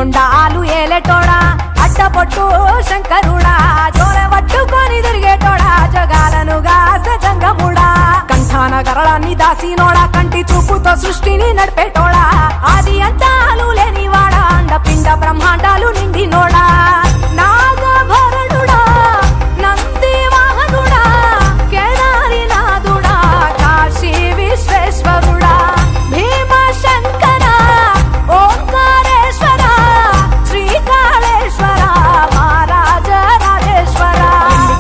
కొండాలు ఏలేటోడా అడ్డపొట్టు శంకరుడా జోలె పట్టుకొని తిరిగేటోడా జగాలను గాసె జంగముడా కంఠాన గరళాన్ని దాసినోడా కంటి చూపుతో సృష్టిని నడిపేటోడా ఆది అంతాలు లేనివాడా అండపిండ బ్రహ్మాండాలు నిండినోడా నాగభరణుడా నంది వాహనుడా కేదారి నాథుడా కాశీ విశ్వేశ్వరుడా భీమ శంకర ఓంకారేశ్వర శ్రీకాళేశ్వర మహారాజ రాజేశ్వర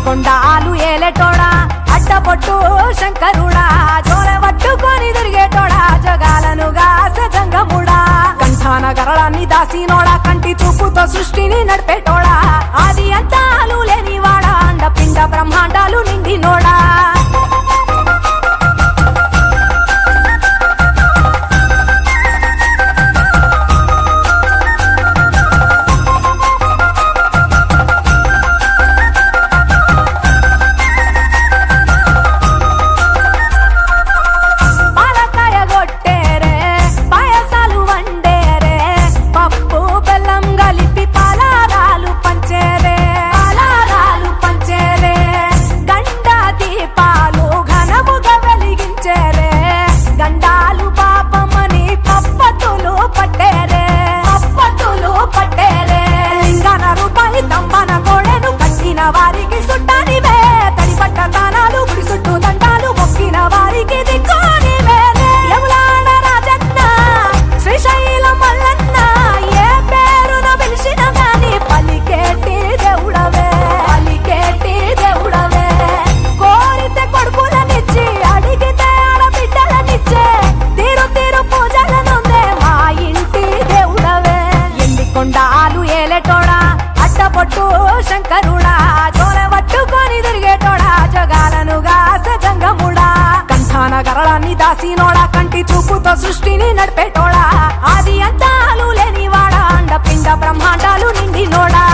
కొండాలు ఏలేటోడా అడ్డపొట్టు శంకరుడా జోలె పట్టుకొని తిరిగేటోడా జగాలను గాసె జంగముడా కంఠాన గరళాన్ని దాసినోడా కంటి చూపుతో సృష్టిని నడిపేటోడా ఆది అంతాలు లేనివాడా అండపిండ బ్రహ్మాండాలు నిండినోడా వారికి సుట్టానివే తడిపట్ట దానాలు గుడి చుట్టూ దండాలు మొక్కిన వారికి దిక్కునివే యములాడ రాజన్న శ్రీశైలం మల్లన్న ఏ పేరున పిలిచిన గాని పలికేటి దేవుడవే కోరితే కొడుకులనిచ్చి అడిగితే ఆడబిడ్డలనిచ్చే తీరు తీరు పూజలనుందే మా ఇంటి దేవుడవే ఎండి కొండాలు ఏలేటోడా అడ్డపొట్టు శంకరుడా జోలె పట్టుకొని తిరిగేటోడా జగాలను గాసె జంగముడా కంఠాన గరళాన్ని దాసినోడా కంటి చూపుతో సృష్టిని నడిపేటోడా ఆది అంతాలు లేనివాడా అండపిండ బ్రహ్మాండాలు నిండినోడా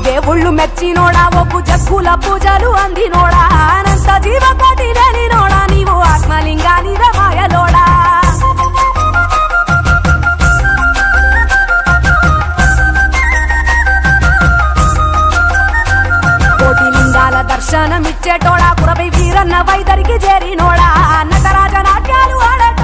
దేవుళ్ళు మెచ్చినోడా ఒప్పు జక్కుల పూజలు అందినోడా అనంత జీవకోటి లేనినోడా నీవు ఆత్మలింగాని మాయలోడా కోటి లింగాల దర్శనమిచ్చేటోడా కురవై వీరన్న వైదరికి చేరినోడా నటరాజ నాట్యాలు ఆడట